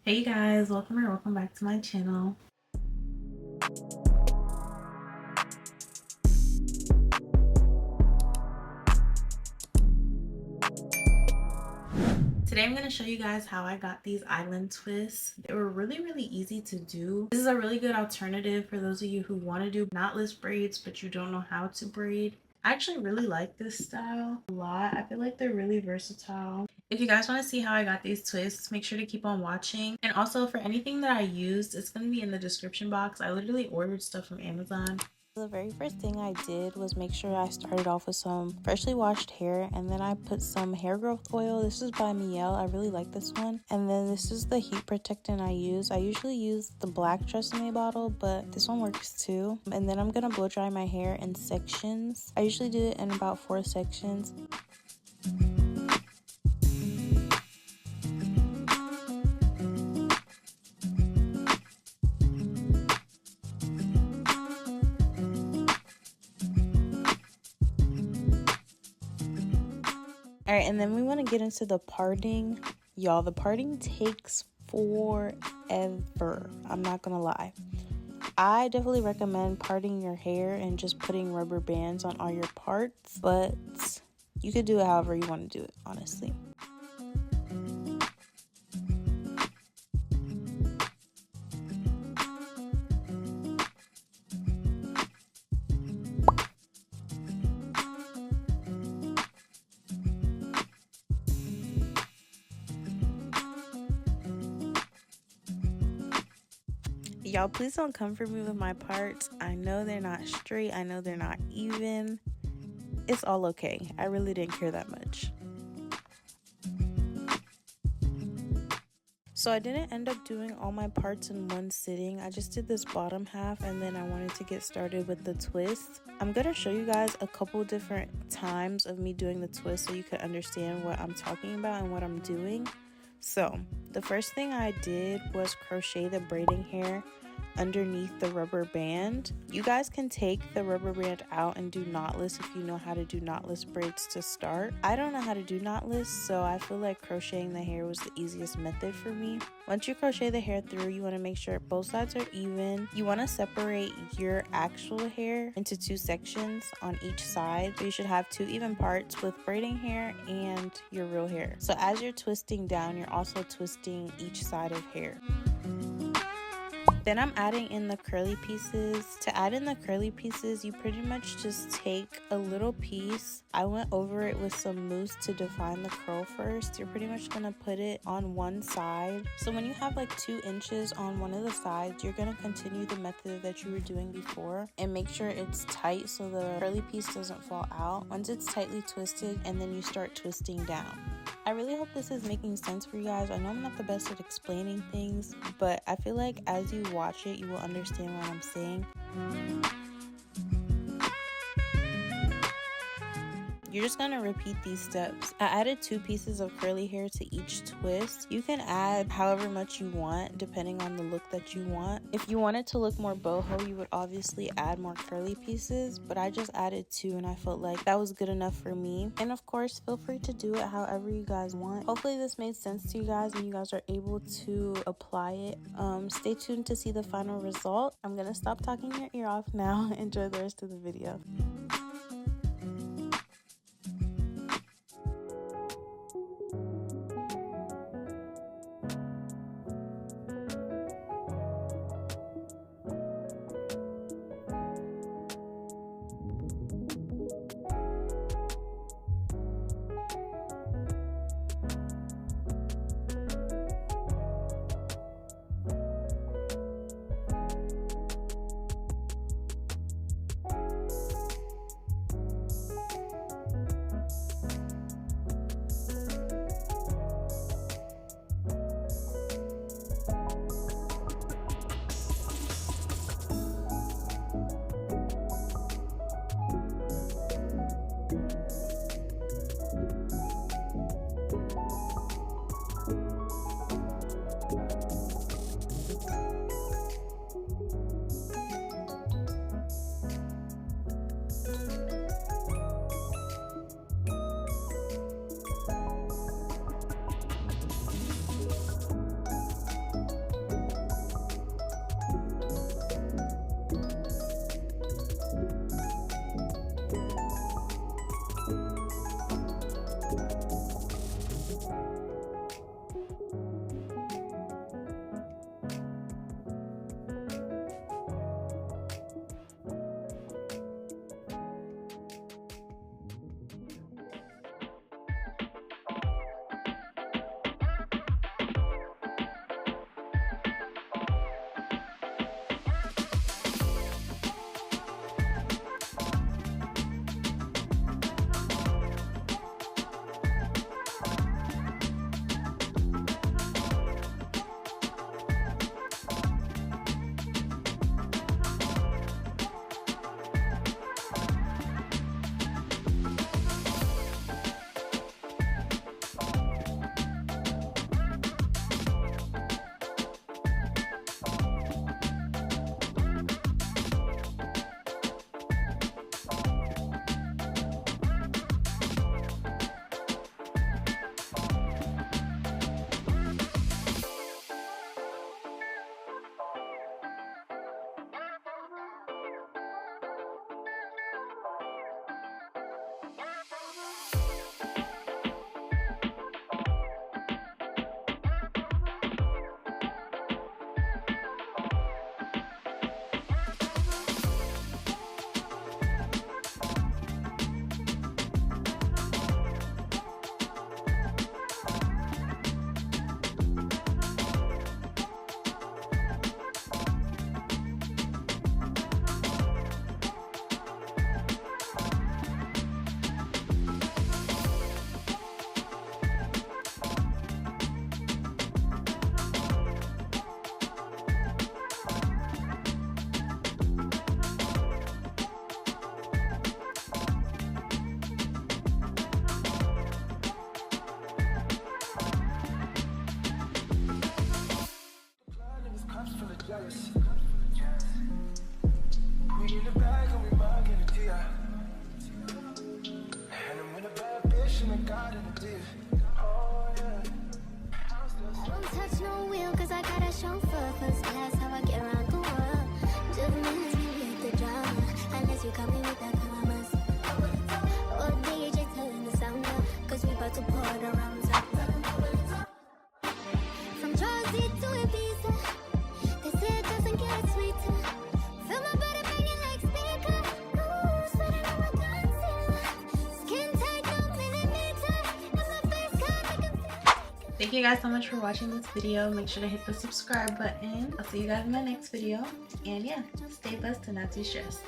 Hey you guys, welcome back to my channel. Today I'm going to show you guys how I got these island twists. They were really easy to do. This is a really good alternative for those of you who want to do knotless braids but you don't know how to braid. I actually really like this style a lot. I feel like they're really versatile. If you guys want to see how I got these twists, make sure to keep on watching. And also for anything that I used, it's going to be in the description box. I literally ordered stuff from Amazon. The very first thing I did was make sure I started off with some freshly washed hair, and then I put some hair growth oil. This is by Mielle. I really like this one. And then this is the heat protectant I use. I usually use the black TRESemmé bottle, but this one works too. And then I'm gonna blow dry my hair in sections. I usually do it in about 4 sections. Alright, and then we want to get into the parting. Y'all, the parting takes forever. I'm not gonna lie. I definitely recommend parting your hair and just putting rubber bands on all your parts, but you could do it however you want to do it, honestly. Y'all, please don't come for me with my parts. I know they're not straight. I know they're not even. It's all okay. I really didn't care that much. So I didn't end up doing all my parts in one sitting. I just did this bottom half and then I wanted to get started with the twist. I'm going to show you guys a couple different times of me doing the twist so you can understand what I'm talking about and what I'm doing. So the first thing I did was crochet the braiding hair underneath the rubber band. You guys can take the rubber band out and do knotless if you know how to do knotless braids to start. I don't know how to do knotless, so I feel like crocheting the hair was the easiest method for me. Once you crochet the hair through, you want to make sure both sides are even. You want to separate your actual hair into 2 sections on each side. So you should have 2 even parts with braiding hair and your real hair. So as you're twisting down, you're also twisting each side of hair. Then I'm adding in the curly pieces. To add in the curly pieces, you pretty much just take a little piece. I went over it with some mousse to define the curl first. You're pretty much gonna put it on one side. So when you have like 2 inches on one of the sides, you're gonna continue the method that you were doing before and make sure it's tight so the curly piece doesn't fall out. Once it's tightly twisted, and then you start twisting down. I really hope this is making sense for you guys. I know I'm not the best at explaining things, but I feel like as you watch it, you will understand what I'm saying. You're just gonna repeat these steps. I added 2 pieces of curly hair to each twist. You can add however much you want depending on the look that you want. If you want it to look more boho, you would obviously add more curly pieces, but I just added 2 and I felt like that was good enough for me. And of course, feel free to do it however you guys want. Hopefully this made sense to you guys and you guys are able to apply it. Stay tuned to see the final result. I'm gonna stop talking your ear off now. Enjoy the rest of the video. Don't touch no wheel, cause I got a chauffeur. First class, how I get around the world. Just minutes, maybe hit the drama. Unless you come in with that commas. Or DJ telling the sound up, cause we about to pour it around top. From Jersey to Ibiza, they say it doesn't get sweeter. Feel my body banging like speaker. Ooh, sweating on my concealer. Skin tight, no millimeter. And my face cut, I can feel. Thank you guys so much for watching this video. Make sure to hit the subscribe button. I'll see you guys in my next video. And yeah, stay blessed and not too stressed.